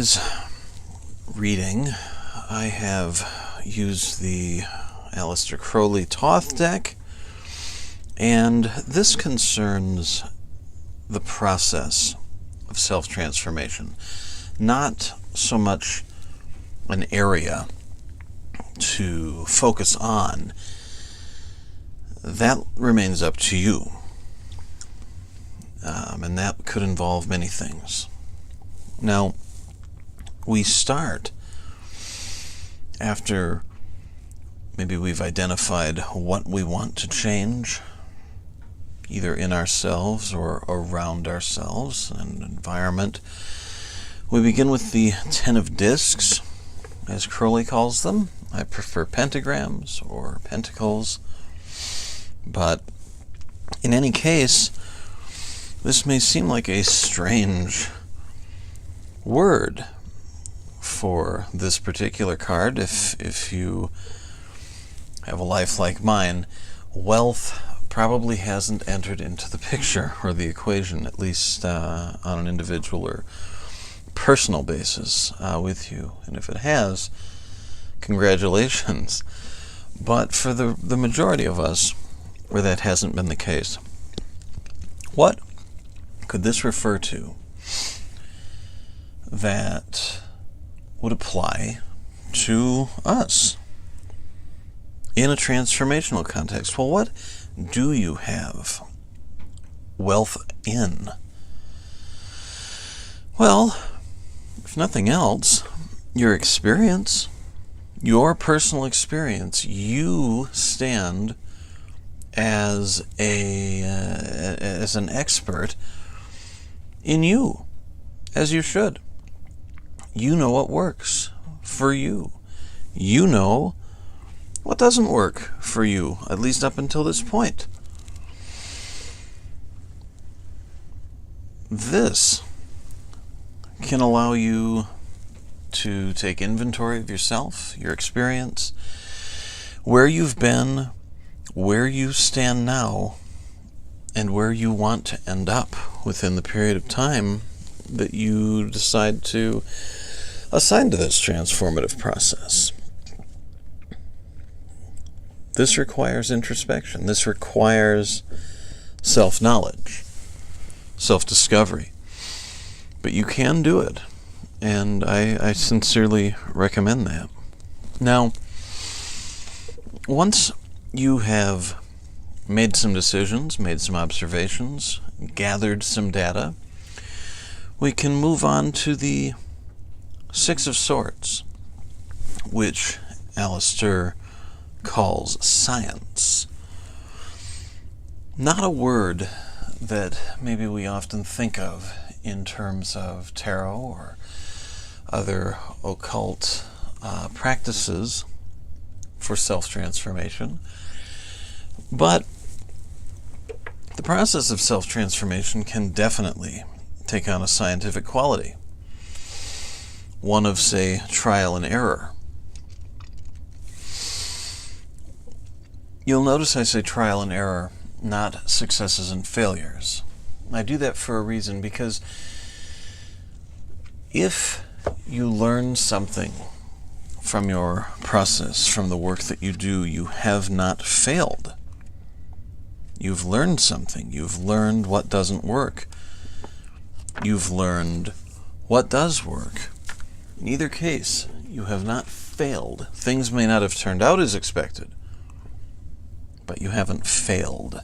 today's reading, I have used the Aleister Crowley Thoth deck, and this concerns the process of self-transformation, not so much an area to focus on. That remains up to you, and that could involve many things. Now, we start after maybe we've identified what we want to change, either in ourselves or around ourselves, an environment. We begin with the 10 of discs, as Crowley calls them. I prefer pentagrams or pentacles, but in any case, this may seem like a strange word for this particular card. If you have a life like mine, wealth probably hasn't entered into the picture or the equation, at least on an individual or personal basis with you. And if it has, congratulations. But for the majority of us, where that hasn't been the case, what could this refer to that would apply to us in a transformational context? Well, what do you have wealth in? Well, if nothing else, your experience, your personal experience. You stand as an expert in you, as you should. You know what works for you. You know what doesn't work for you, at least up until this point. This can allow you to take inventory of yourself, your experience, where you've been, where you stand now, and where you want to end up within the period of time that you decide to assign to this transformative process. This requires introspection. This requires self-knowledge, self-discovery. But you can do it, and I sincerely recommend that. Now, once you have made some decisions, made some observations, gathered some data, we can move on to the 6 of Swords, which Aleister calls science. Not a word that maybe we often think of in terms of tarot or other occult practices for self-transformation, but the process of self-transformation can definitely take on a scientific quality, one of, say, trial and error. You'll notice I say trial and error, not successes and failures. I do that for a reason, because if you learn something from your process, from the work that you do, you have not failed. You've learned something. You've learned what doesn't work. You've learned what does work. In either case, you have not failed. Things may not have turned out as expected, but you haven't failed.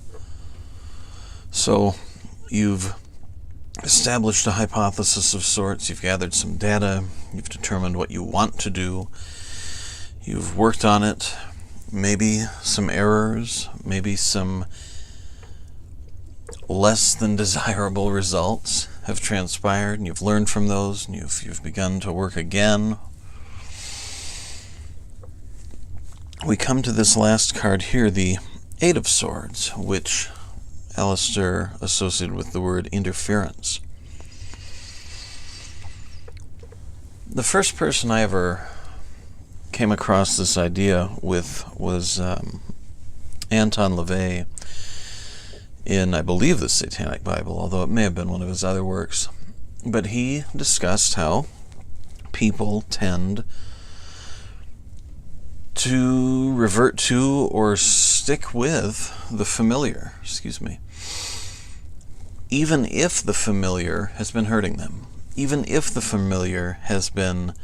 So you've established a hypothesis of sorts, you've gathered some data, you've determined what you want to do, you've worked on it, maybe some errors, maybe some less than desirable results have transpired, and you've learned from those, and you've begun to work again. We come to this last card here, the 8 of Swords, which Aleister associated with the word interference. The first person I ever came across this idea with was Anton LaVey in, I believe, the Satanic Bible, although it may have been one of his other works. But he discussed how people tend to revert to or stick with the familiar, even if the familiar has been hurting them, even if the familiar has been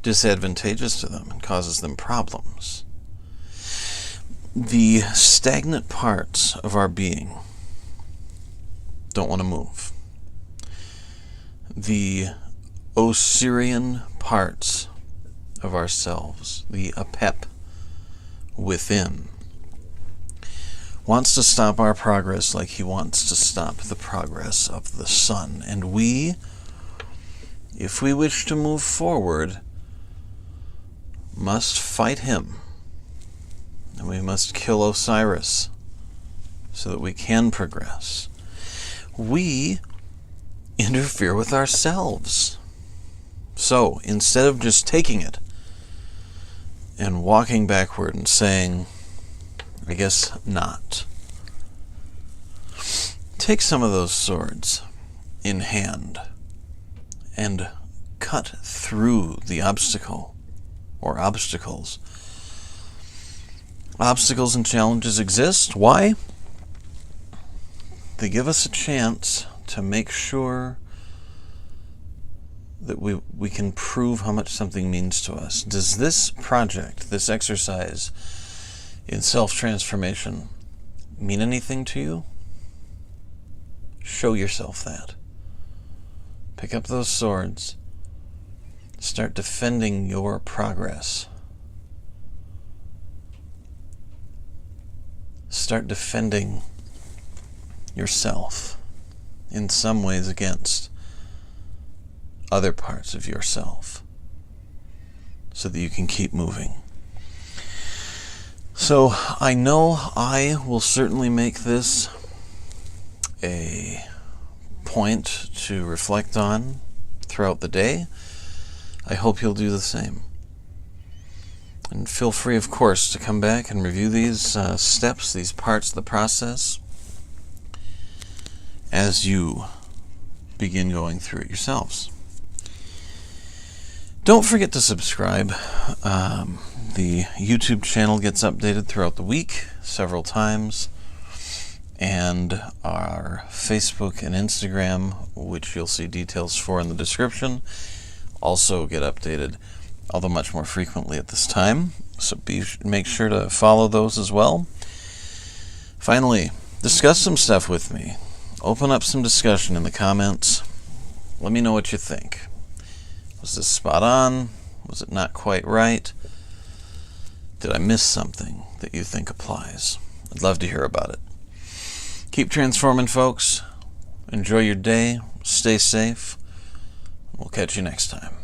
disadvantageous to them and causes them problems. The stagnant parts of our being don't want to move. The Osirian parts of ourselves, the Apep within, wants to stop our progress like he wants to stop the progress of the sun. And we, if we wish to move forward, must fight him. And we must kill Osiris so that we can progress. We interfere with ourselves. So instead of just taking it and walking backward and saying, I guess not, take some of those swords in hand and cut through the obstacle or obstacles. Obstacles and challenges exist. Why? They give us a chance to make sure that we can prove how much something means to us. Does this project, this exercise in self-transformation, mean anything to you? Show yourself that. Pick up those swords. Start defending your progress. Start defending yourself in some ways against other parts of yourself so that you can keep moving. So I know I will certainly make this a point to reflect on throughout the day. I hope you'll do the same. And feel free, of course, to come back and review these steps, these parts of the process, as you begin going through it yourselves. Don't forget to subscribe. The YouTube channel gets updated throughout the week several times, and our Facebook and Instagram, which you'll see details for in the description, also get updated, although much more frequently at this time. So make sure to follow those as well. Finally, discuss some stuff with me. Open up some discussion in the comments. Let me know what you think. Was this spot on? Was it not quite right? Did I miss something that you think applies? I'd love to hear about it. Keep transforming, folks. Enjoy your day. Stay safe. We'll catch you next time.